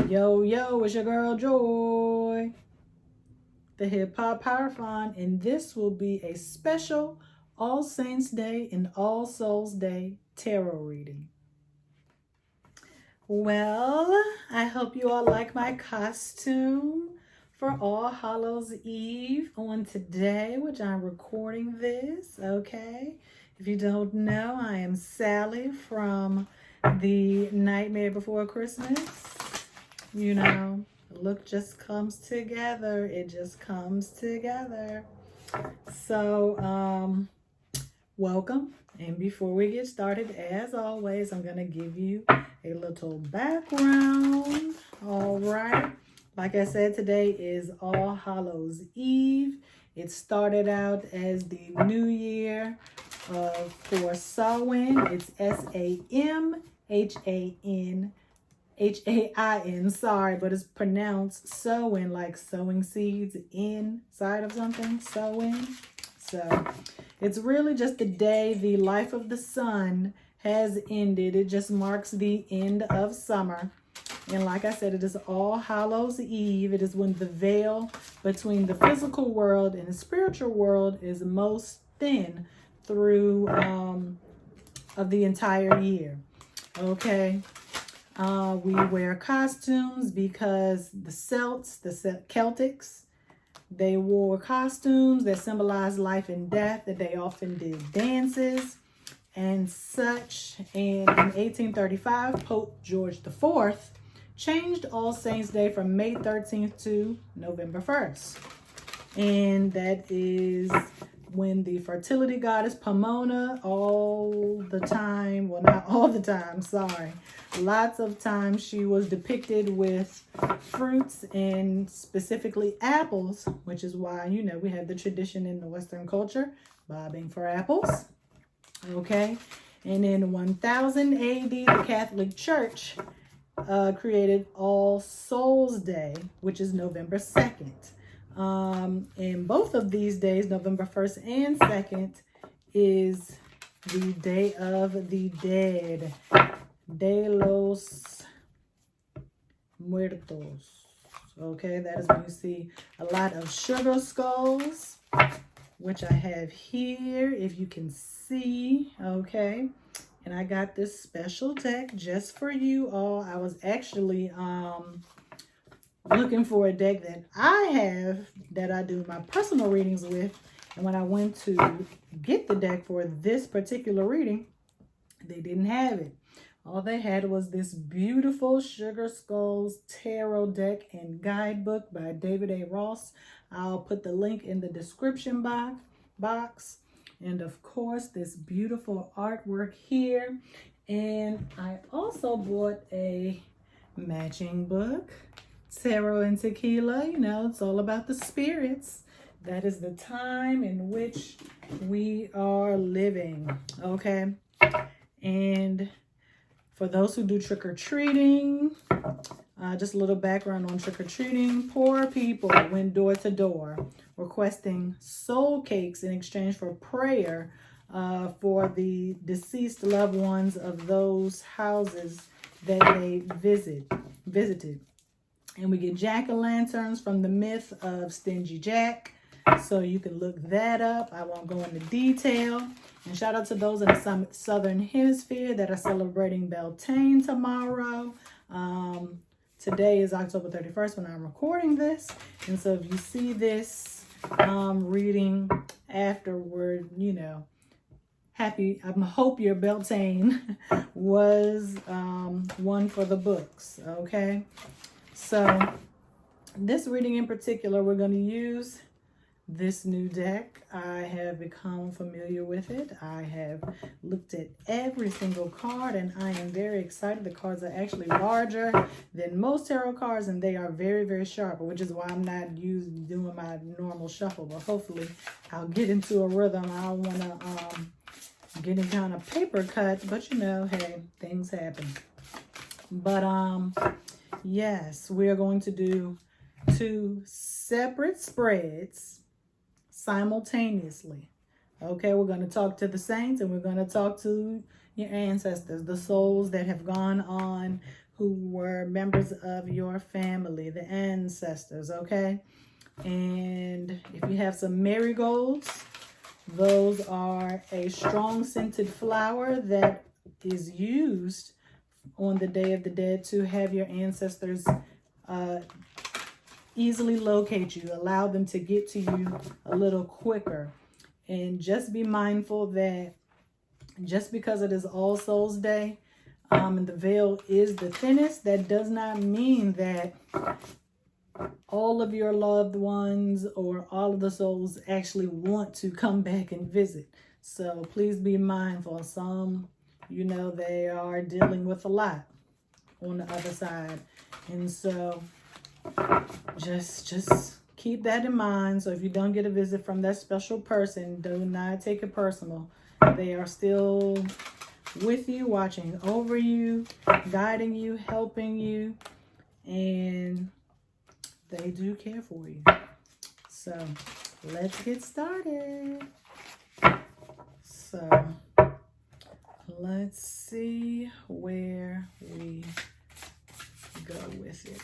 Yo, yo, it's your girl Joy, the Hip Hop Powerfon, and this will be a special All Saints Day and All Souls Day tarot reading. Well, I hope you all like my costume for All Hallows Eve on today, which I'm recording this, okay? If you don't know, I am Sally from the Nightmare Before Christmas. You know, the look just comes together. It just comes together. So, welcome. And before we get started, as always, I'm going to give you a little background. All right. Like I said, today is All Hallows Eve. It started out as the new year for Samhain. It's Samhain, sorry, but it's pronounced sowing, like sowing seeds inside of something, sowing. So it's really just the day the life of the sun has ended. It just marks the end of summer. And like I said, it is All Hallows Eve. It is when the veil between the physical world and the spiritual world is most thin through of the entire year. Okay. We wear costumes because the Celtics, they wore costumes that symbolize life and death, that they often did dances and such. And in 1835, Pope George IV changed All Saints Day from May 13th to November 1st. And that is when the fertility goddess Pomona all the time, well, not all the time, sorry. Lots of times she was depicted with fruits and specifically apples, which is why, you know, we have the tradition in the Western culture, bobbing for apples. Okay. And in 1000 AD, the Catholic Church created All Souls Day, which is November 2nd. And both of these days, November 1st and 2nd, is the Day of the Dead, De los Muertos. Okay, that is when you see a lot of sugar skulls, which I have here, if you can see. Okay, and I got this special deck just for you all. I was actually looking for a deck that I have that I do my personal readings with, and when I went to get the deck for this particular reading, they didn't have it. All they had was this beautiful Sugar Skulls Tarot deck and guidebook by David A. Ross. I'll put the link in the description box. And of course, this beautiful artwork here. And I also bought a matching book, Tarot and Tequila. You know, it's all about the spirits. That is the time in which we are living. Okay. And for those who do trick-or-treating, just a little background on trick-or-treating. Poor people went door to door requesting soul cakes in exchange for prayer for the deceased loved ones of those houses that they visited. And we get jack-o'-lanterns from the myth of Stingy Jack. So you can look that up. I won't go into detail. And shout out to those in the Southern Hemisphere that are celebrating Beltane tomorrow. Today is October 31st when I'm recording this. And so if you see this reading afterward, you know, happy. I hope your Beltane was one for the books. Okay. So this reading in particular, we're going to use this new deck. I have become familiar with it. I have looked at every single card and I am very excited. The cards are actually larger than most tarot cards and they are very, very sharp, which is why I'm not doing my normal shuffle, but hopefully I'll get into a rhythm. I don't want to get any kind of paper cut, but you know, hey, things happen. But yes, we are going to do 2 separate spreads simultaneously. Okay, we're going to talk to the saints and we're going to talk to your ancestors, the souls that have gone on who were members of your family, the ancestors, okay? And if you have some marigolds, those are a strong scented flower that is used on the Day of the Dead to have your ancestors easily locate you, allow them to get to you a little quicker. And just be mindful that just because it is All Souls Day and the veil is the thinnest, that does not mean that all of your loved ones or all of the souls actually want to come back and visit. So please be mindful. Some, you know, they are dealing with a lot on the other side. And so just keep that in mind. So if you don't get a visit from that special person, do not take it personal. They are still with you, watching over you, guiding you, helping you, and they do care for you. So let's get started. So let's see where we go with it.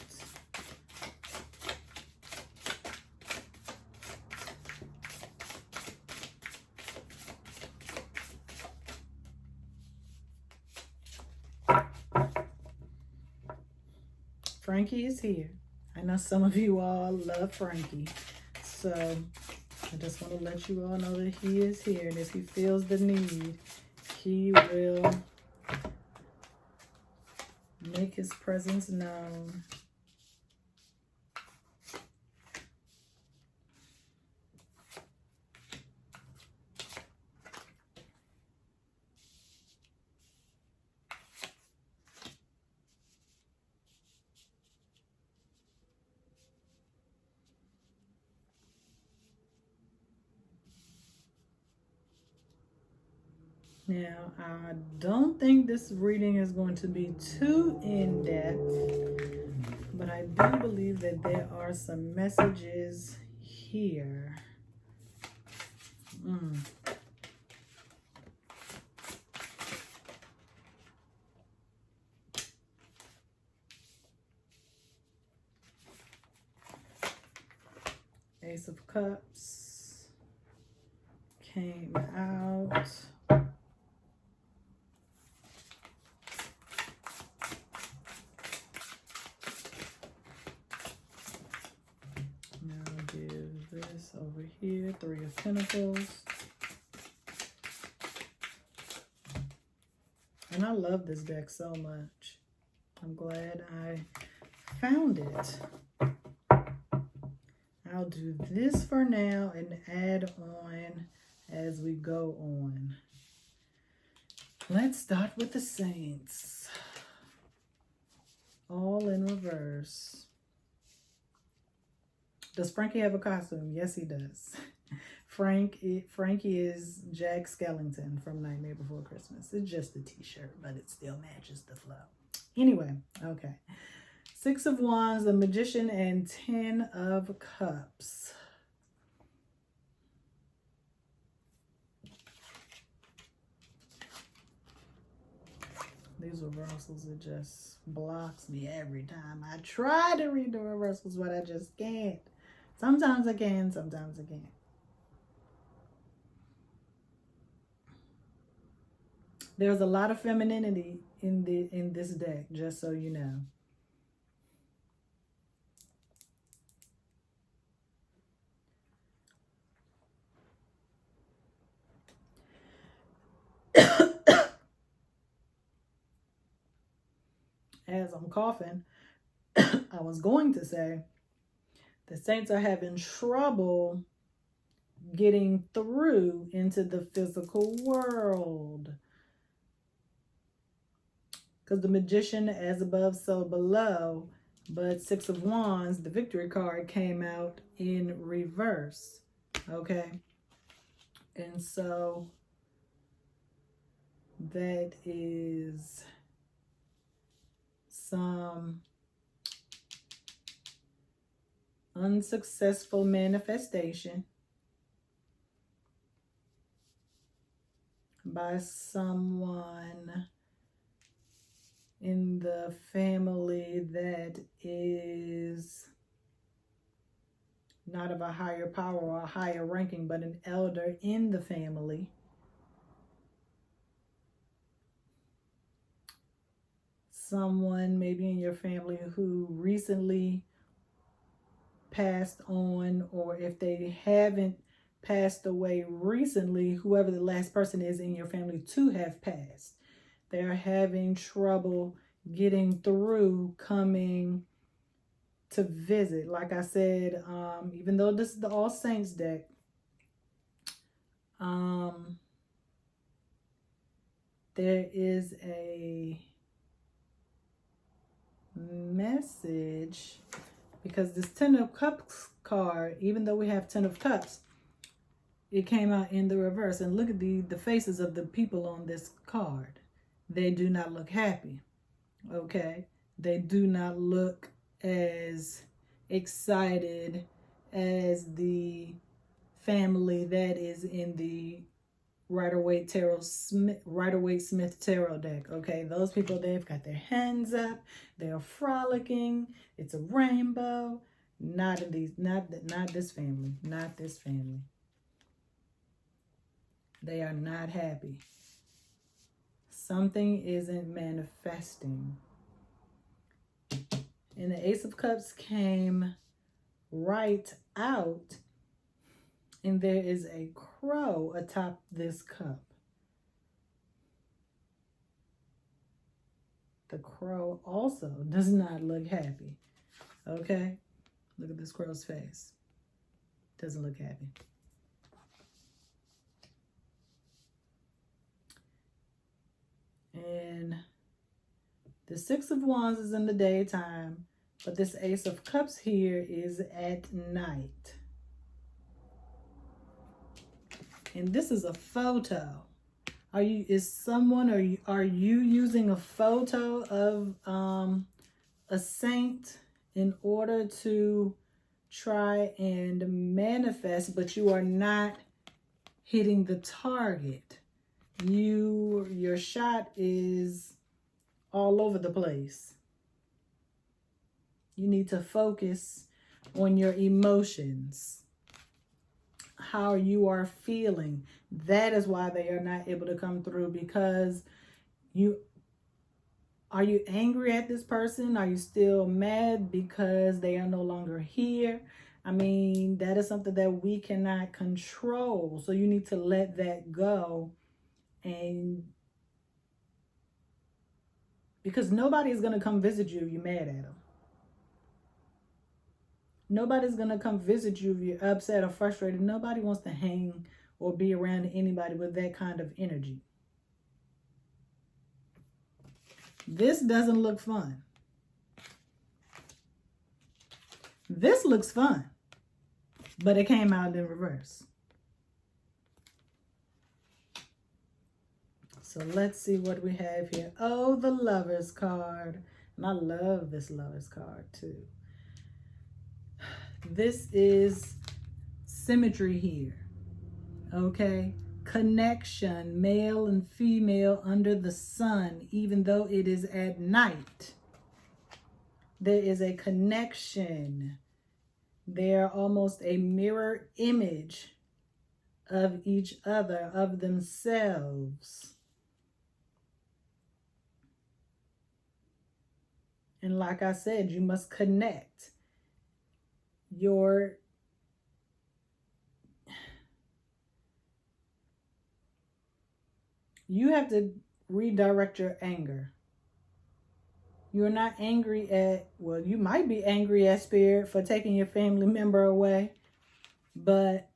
Frankie is here. I know some of you all love Frankie. So I just want to let you all know that he is here. And if he feels the need, he will make his presence known. Now, I don't think this reading is going to be too in-depth, but I do believe that there are some messages here. Ace of Cups came out. Over here, Three of Pentacles. And I love this deck so much. I'm glad I found it. I'll do this for now and add on as we go on. Let's start with the Saints. All in reverse. Does Frankie have a costume? Yes, he does. Frankie is Jack Skellington from Nightmare Before Christmas. It's just a t-shirt, but it still matches the flow. Anyway, okay. Six of Wands, the Magician, and 10 of Cups. These reversals, it just blocks me every time. I try to read the reversals, but I just can't. Sometimes I can, sometimes I can't. There's a lot of femininity in this deck, just so you know. As I'm coughing, I was going to say the Saints are having trouble getting through into the physical world. Because the Magician, as above, so below. But Six of Wands, the Victory card, came out in reverse. Okay? And so that is some unsuccessful manifestation by someone in the family that is not of a higher power or a higher ranking, but an elder in the family. Someone maybe in your family who recently passed on, or if they haven't passed away recently, whoever the last person is in your family to have passed, they're having trouble getting through coming to visit. Like I said, even though this is the All Saints deck, there is a message, because this Ten of Cups card, even though we have Ten of Cups, it came out in the reverse. And look at the faces of the people on this card. They do not look happy. Okay? They do not look as excited as the family that is in the Rider-Waite-Smith tarot deck. Okay, those people, they've got their hands up, they're frolicking, it's a rainbow. Not in these, not this family, not this family. They are not happy. Something isn't manifesting. And the Ace of Cups came right out, and there is a crow atop this cup. The crow also does not look happy. Okay? Look at this crow's face. Doesn't look happy. And the Six of Wands is in the daytime, but this Ace of Cups here is at night. And this is a photo. Are you using a photo of a saint in order to try and manifest, but you are not hitting the target? Your shot is all over the place. You need to focus on your emotions, how you are feeling. That is why they are not able to come through, because are you angry at this person? Are you still mad because they are no longer here? I mean, that is something that we cannot control. So you need to let that go. And because nobody is going to come visit you if you're mad at them. Nobody's going to come visit you if you're upset or frustrated. Nobody wants to hang or be around anybody with that kind of energy. This doesn't look fun. This looks fun, but it came out in reverse. So let's see what we have here. Oh, the Lover's card. And I love this Lover's card too. This is symmetry here. Okay? Connection, male and female under the sun, even though it is at night. There is a connection. They're almost a mirror image of each other, of themselves. And like I said, you must connect. You have to redirect your anger. You're not angry at, well, you might be angry at Spirit for taking your family member away, but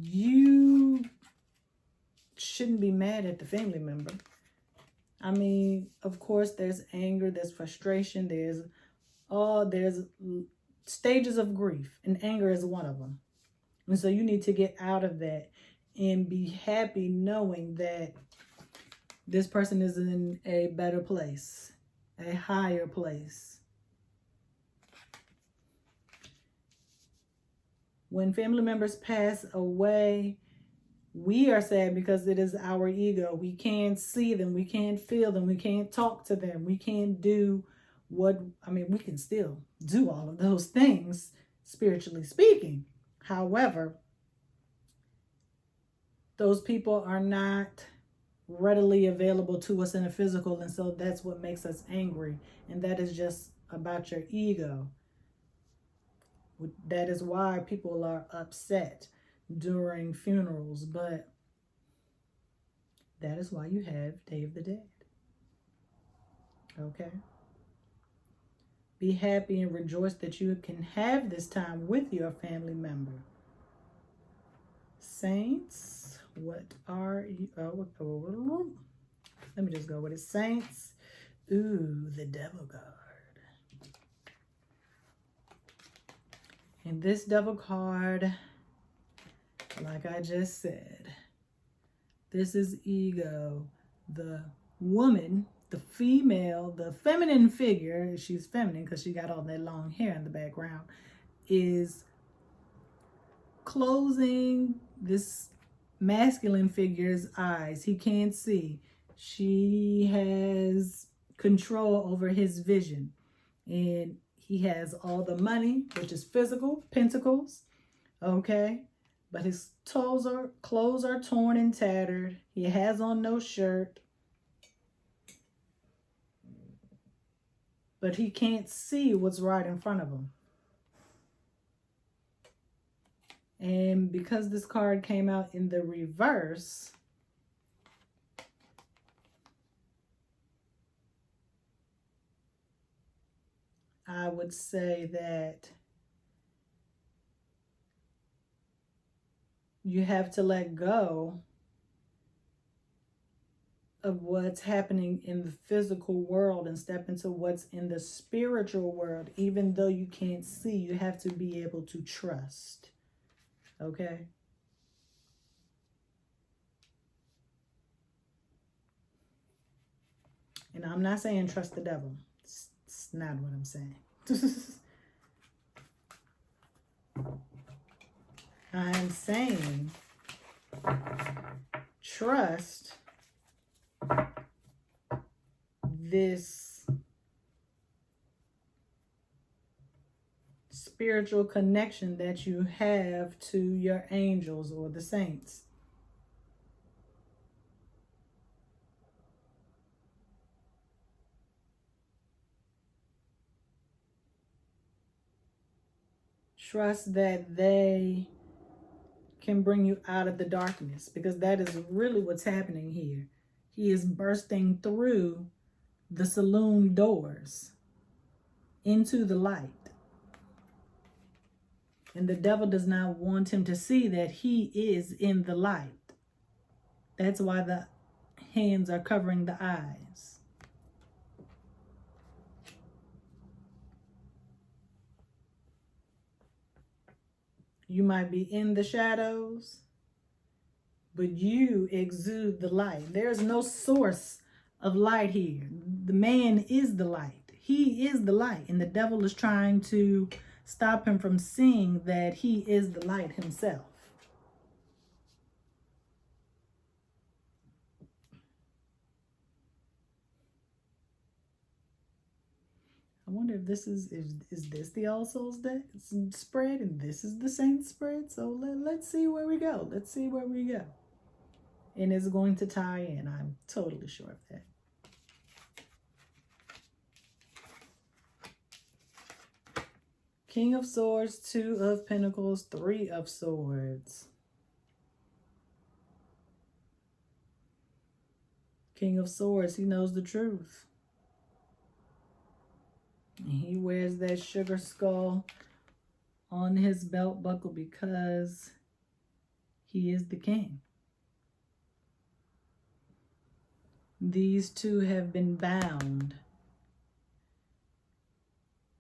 you shouldn't be mad at the family member. I mean, of course, there's anger, there's frustration, there's stages of grief, and anger is one of them. And so you need to get out of that and be happy knowing that this person is in a better place, a higher place. When family members pass away, We are sad because it is our ego. We can't see them. We can't feel them. We can't talk to them. We can't do we can still do all of those things, spiritually speaking. However, those people are not readily available to us in the physical, and so that's what makes us angry. And that is just about your ego. That is why people are upset during funerals, but that is why you have Day of the Dead. Okay? Be happy and rejoice that you can have this time with your family member. Saints, what are you? Let me just go with it. Saints. Ooh, the Devil card. And this Devil card, like I just said, this is ego. The woman, the female, the feminine figure, she's feminine because she got all that long hair in the background, is closing this masculine figure's eyes. He can't see. She has control over his vision. And he has all the money, which is physical, pentacles, okay? But his clothes are torn and tattered. He has on no shirt. But he can't see what's right in front of him. And because this card came out in the reverse, I would say that you have to let go of what's happening in the physical world and step into what's in the spiritual world. Even though you can't see, you have to be able to trust. Okay? And I'm not saying trust the devil. It's not what I'm saying. I'm saying trust this spiritual connection that you have to your angels or the saints. Trust that they can bring you out of the darkness, because that is really what's happening here. He is bursting through the saloon doors into the light. And the devil does not want him to see that he is in the light. That's why the hands are covering the eyes. You might be in the shadows, but you exude the light. There's no source of light here. The man is the light. He is the light. And the devil is trying to stop him from seeing that he is the light himself. I wonder if this is this the All Souls Day spread and this is the Saints spread. So let's see where we go. Let's see where we go. And it's going to tie in. I'm totally sure of that. King of Swords, Two of Pentacles, Three of Swords. King of Swords, he knows the truth. And he wears that sugar skull on his belt buckle because he is the king. These two have been bound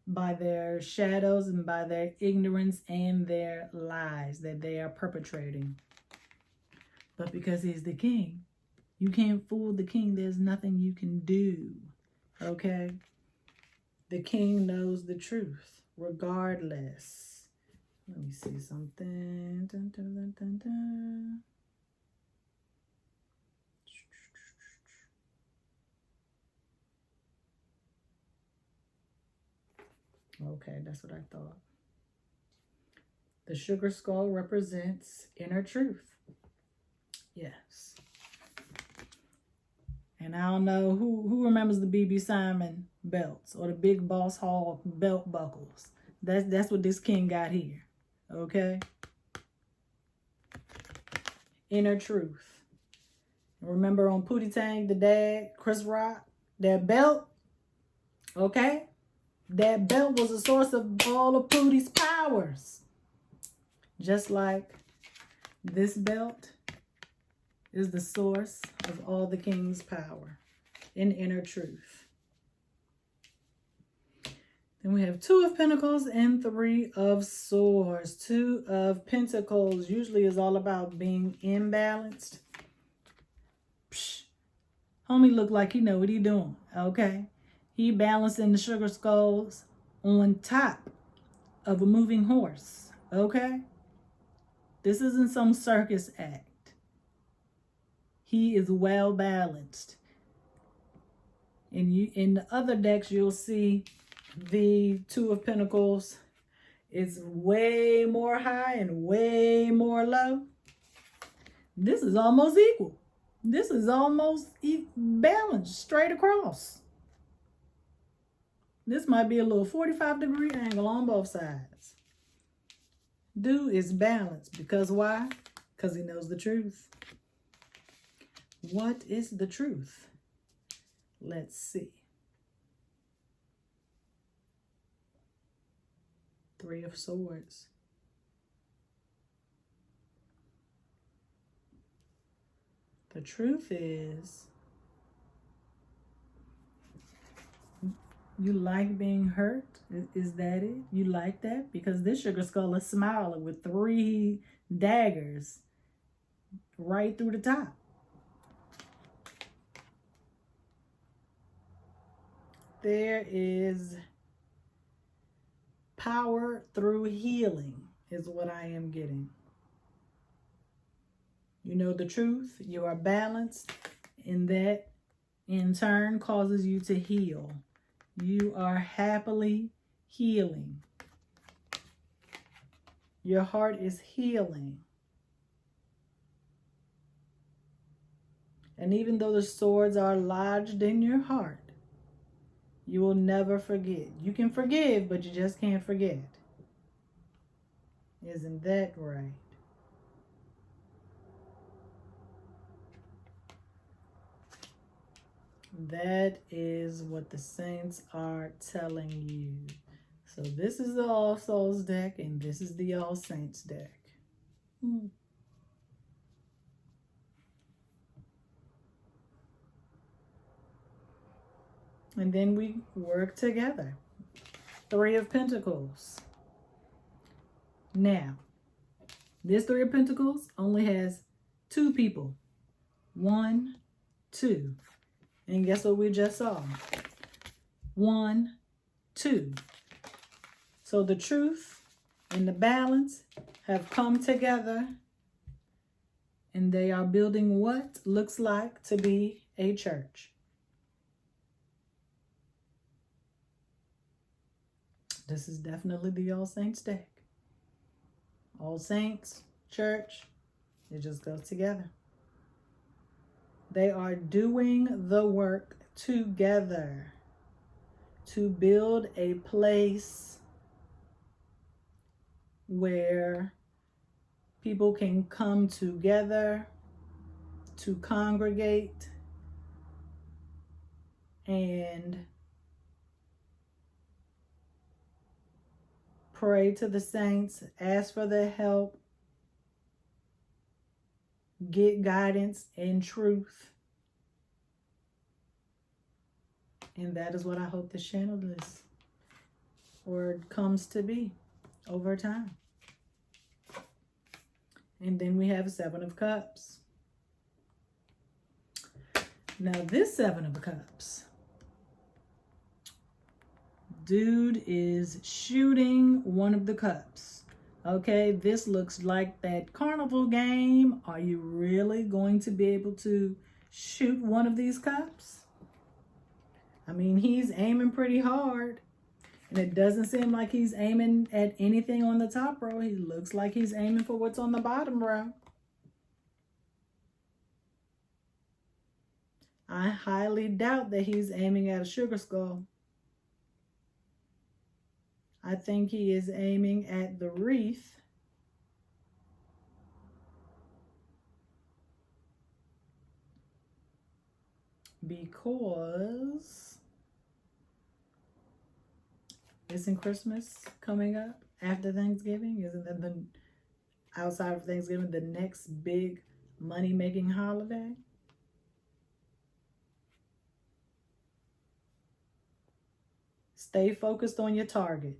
by their shadows and by their ignorance and their lies that they are perpetrating. But because he's the king, you can't fool the king. There's nothing you can do. Okay? The king knows the truth, regardless. Let me see something. Dun, dun, dun, dun, dun. Okay, that's what I thought. The sugar skull represents inner truth. Yes. And I don't know who remembers the BB Simon belts or the Big Boss Hall belt buckles. That's what this king got here. Okay? Inner truth. Remember on Pootie Tang, the dad, Chris Rock, that belt? Okay? That belt was a source of all of Pootie's powers. Just like this belt is the source of all the king's power in inner truth. Then we have 2 of Pentacles and 3 of Swords. 2 of Pentacles usually is all about being imbalanced. Psh, homie look like he know what he doing, okay? He balancing the sugar skulls on top of a moving horse, okay? This isn't some circus act. He is well balanced. In the other decks, you'll see the 2 of Pentacles is way more high and way more low. This is almost equal. This is almost balanced straight across. This might be a little 45-degree angle on both sides. Dude is balanced because why? Because he knows the truth. What is the truth? Let's see. 3 of Swords. The truth is, you like being hurt? Is that it? You like that? Because this sugar skull is smiling with 3 daggers right through the top. There is power through healing is what I am getting. You know the truth. You are balanced, and that in turn causes you to heal. You are happily healing. Your heart is healing. And even though the swords are lodged in your heart, you will never forget. You can forgive, but you just can't forget. Isn't that right? That is what the saints are telling you. So this is the All Souls deck, and this is the All Saints deck. And then we work together. 3 of Pentacles. Now, this 3 of Pentacles only has 2 people. 1, 2. And guess what we just saw? 1, 2. So the truth and the balance have come together, and they are building what looks like to be a church. This is definitely the All Saints deck. All Saints, church, it just goes together. They are doing the work together to build a place where people can come together to congregate and pray to the saints, ask for their help, get guidance and truth. And that is what I hope this channel is, or it comes to be over time. And then we have 7 of Cups. Now this 7 of Cups, dude is shooting one of the cups. Okay, this looks like that carnival game. Are you really going to be able to shoot one of these cups? I mean, he's aiming pretty hard. And it doesn't seem like he's aiming at anything on the top row. He looks like he's aiming for what's on the bottom row. I highly doubt that he's aiming at a sugar skull. I think he is aiming at the wreath. Because isn't Christmas coming up after Thanksgiving? Isn't that the, outside of Thanksgiving, the next big money-making holiday? Stay focused on your target.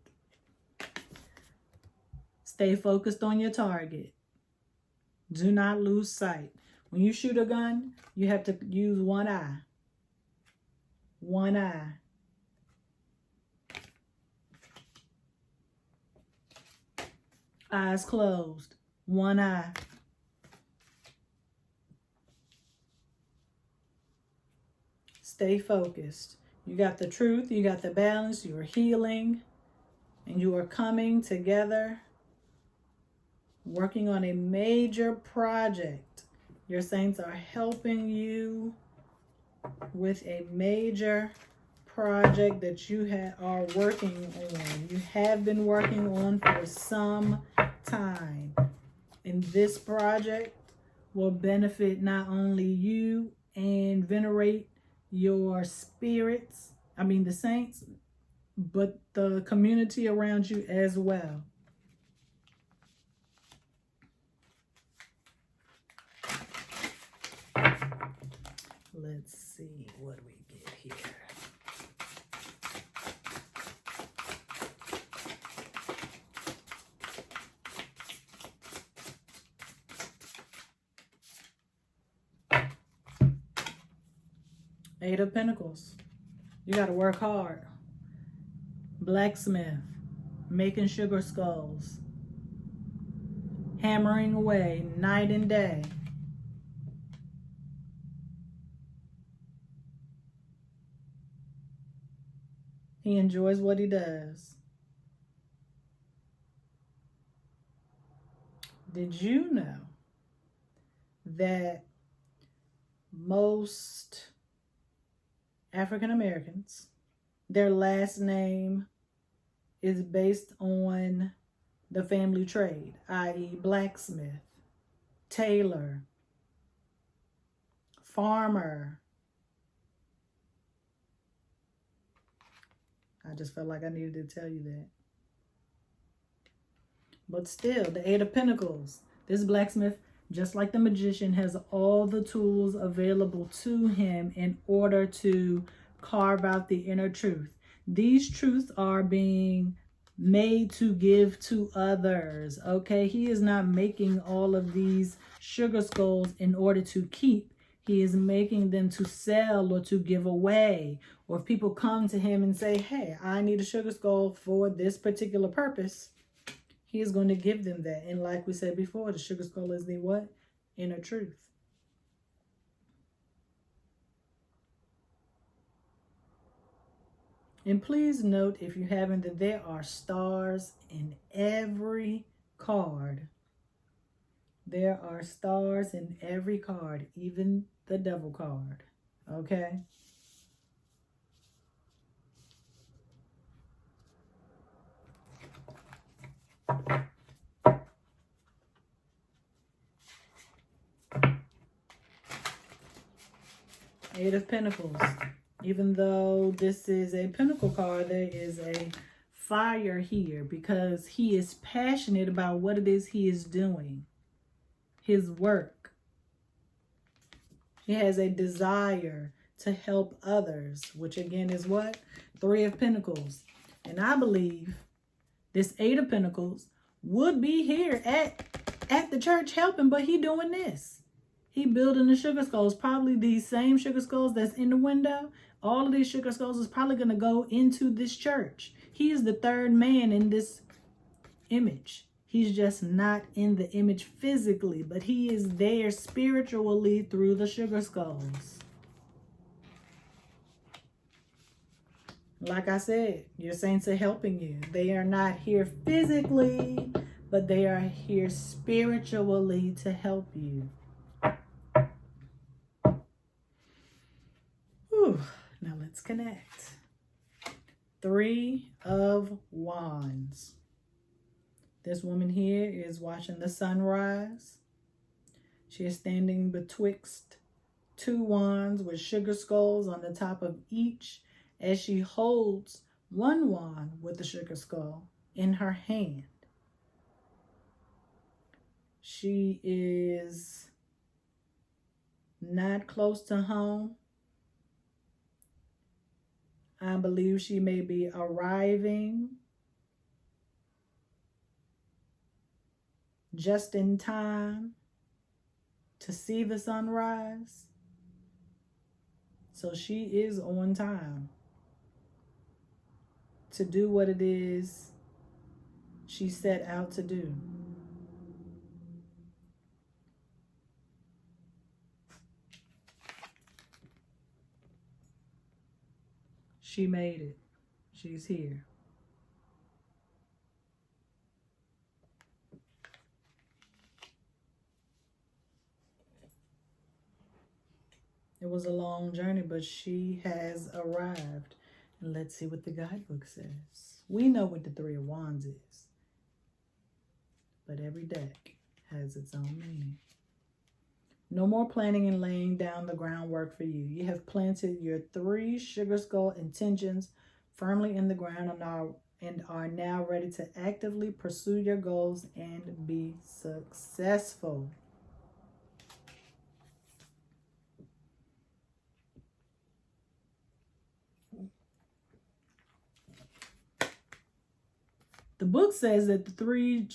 Stay focused on your target. Do not lose sight. When you shoot a gun, you have to use one eye. One eye. Eyes closed. One eye. Stay focused. You got the truth. You got the balance. You are healing. And you are coming together, working on a major project. Your saints are helping you with a major project that you are working on. You have been working on for some time. And this project will benefit not only you and venerate your spirits, the saints, but the community around you as well. Let's see what we get here. Eight of Pentacles. You got to work hard. Blacksmith. Making sugar skulls. Hammering away night and day. He enjoys what he does. Did you know that most African Americans, their last name is based on the family trade, i.e. blacksmith, tailor, farmer? I just felt like I needed to tell you that. But still, the Eight of Pentacles, this blacksmith, just like the magician, has all the tools available to him in order to carve out the inner truth. These truths are being made to give to others, okay? He is not making all of these sugar skulls in order to keep. He is making them to sell or to give away. Or if people come to him and say, hey, I need a sugar skull for this particular purpose, he is going to give them that. And like we said before, the sugar skull is the what? Inner truth. And please note, if you haven't, that there are stars in every card. There are stars in every card, even the devil card. Okay? Eight of Pentacles. Even though this is a Pentacle card, there is a fire here because he is passionate about what it is he is doing. His work. He has a desire to help others, which again is what? Three of Pentacles. And I believe this Eight of Pentacles would be here at the church helping, but he doing this. He building the sugar skulls, probably these same sugar skulls that's in the window. All of these sugar skulls is probably going to go into this church. He is the third man in this image. He's just not in the image physically, but he is there spiritually through the sugar skulls. Like I said, your saints are helping you. They are not here physically, but they are here spiritually to help you. Whew. Now let's connect. 3 of Wands. This woman here is watching the sunrise. She is standing betwixt 2 wands with sugar skulls on the top of each as she holds 1 wand with the sugar skull in her hand. She is not close to home. I believe she may be arriving just in time to see the sunrise. So she is on time to do what it is she set out to do. She made it. She's here. It was a long journey, but she has arrived. And let's see what the guidebook says. We know what the 3 of Wands is, but every deck has its own meaning. No more planning and laying down the groundwork for you. You have planted your 3 sugar skull intentions firmly in the ground and are now ready to actively pursue your goals and be successful. The book says that the 3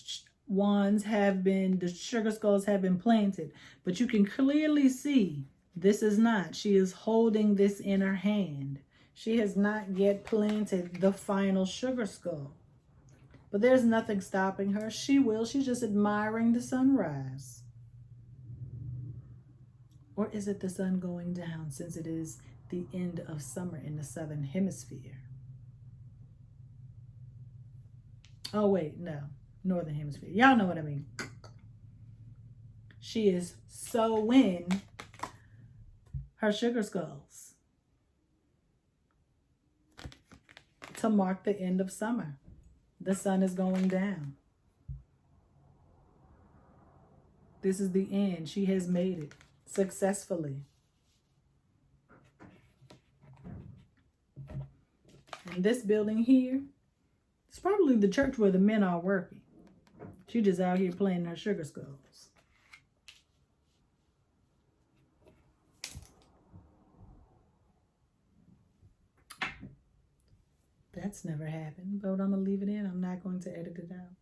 wands the sugar skulls have been planted, but you can clearly see this is not. She is holding this in her hand. She has not yet planted the final sugar skull, but there's nothing stopping her. She will. She's just admiring the sunrise. Or is it the sun going down, since it is the end of summer in the southern hemisphere? Oh, wait, no. Northern hemisphere. Y'all know what I mean. She is sowing her sugar skulls to mark the end of summer. The sun is going down. This is the end. She has made it successfully. And this building here, it's probably the church where the men are working. She just out here playing her sugar skulls. That's never happened, but I'm going to leave it in. I'm not going to edit it out.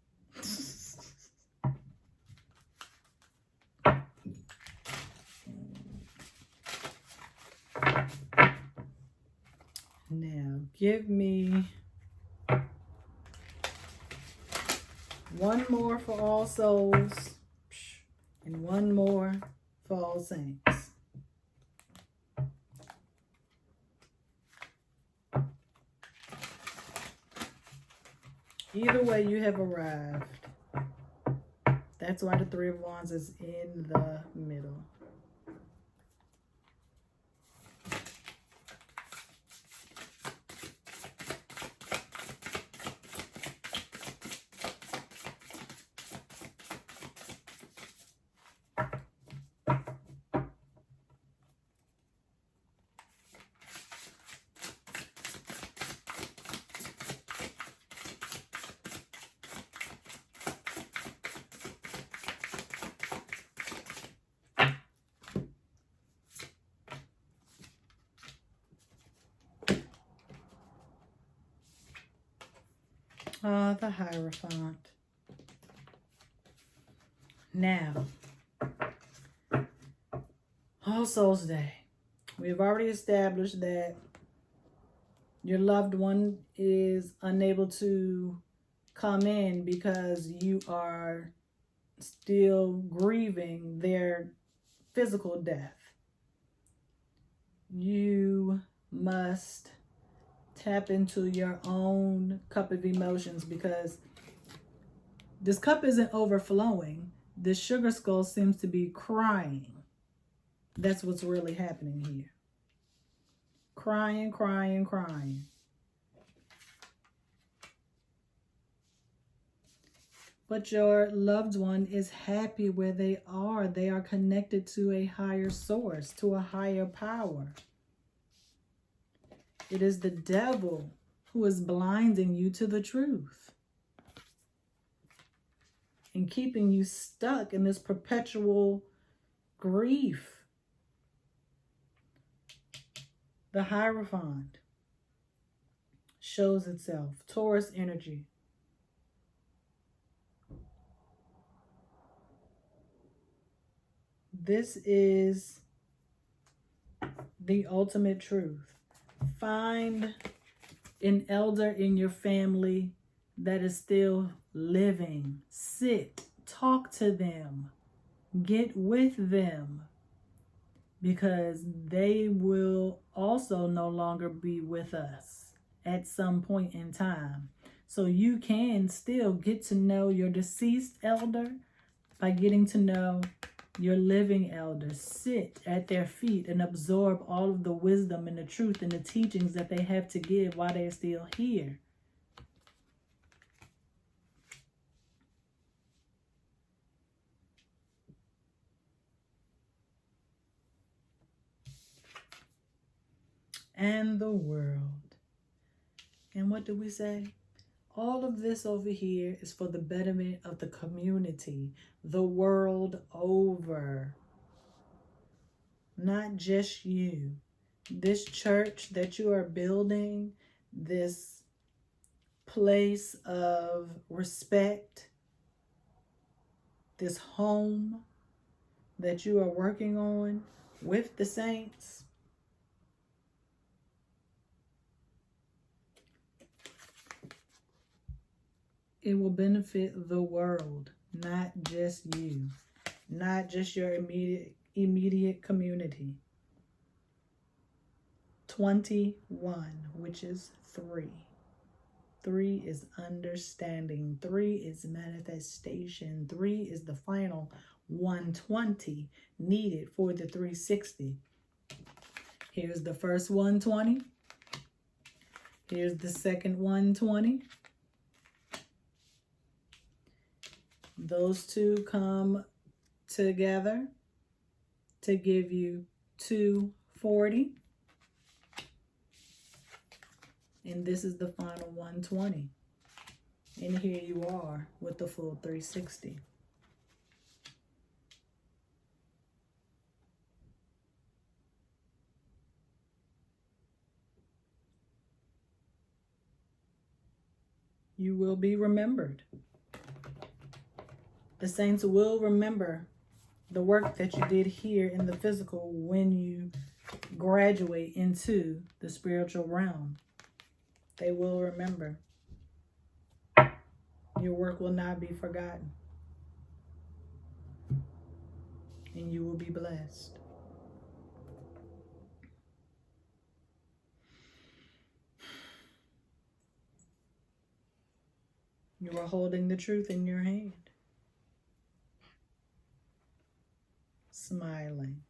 Now, give me one more for All Souls and one more for All Saints. Either way, you have arrived. That's why the 3 of Wands is in the middle. The Hierophant. Now, All Souls Day. We've already established that your loved one is unable to come in because you are still grieving their physical death. You must Tap into your own cup of emotions, because this cup isn't overflowing. This sugar skull seems to be crying. That's what's really happening here. Crying, crying, crying. But your loved one is happy where they are. They are connected to a higher source, to a higher power. It is the devil who is blinding you to the truth and keeping you stuck in this perpetual grief. The Hierophant shows itself. Taurus energy. This is the ultimate truth. Find an elder in your family that is still living. Sit, talk to them, get with them, because they will also no longer be with us at some point in time. So you can still get to know your deceased elder by getting to know your living elders. Sit at their feet and absorb all of the wisdom and the truth and the teachings that they have to give while they're still here. And the world. And what do we say? All of this over here is for the betterment of the community, the world over. Not just you. This church that you are building, this place of respect, this home that you are working on with the saints, it will benefit the world, not just you, not just your immediate community. 21, which is 3. 3 is understanding. 3 is manifestation. 3 is the final 120 needed for the 360. Here's the first 120. Here's the second 120. Those two come together to give you 240. And this is the final 120. And here you are with the full 360. You will be remembered. The saints will remember the work that you did here in the physical when you graduate into the spiritual realm. They will remember. Your work will not be forgotten. And you will be blessed. You are holding the truth in your hand. Smiling.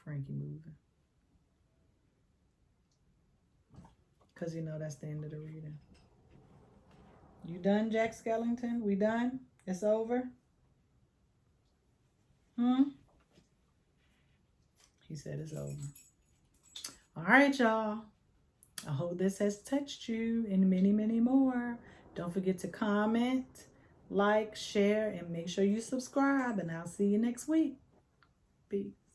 Frankie moving. Because you know that's the end of the reading. You done, Jack Skellington? We done? It's over? He said it's over. All right, y'all. I hope this has touched you and many, many more. Don't forget to comment, like, share, and make sure you subscribe. And I'll see you next week. Peace.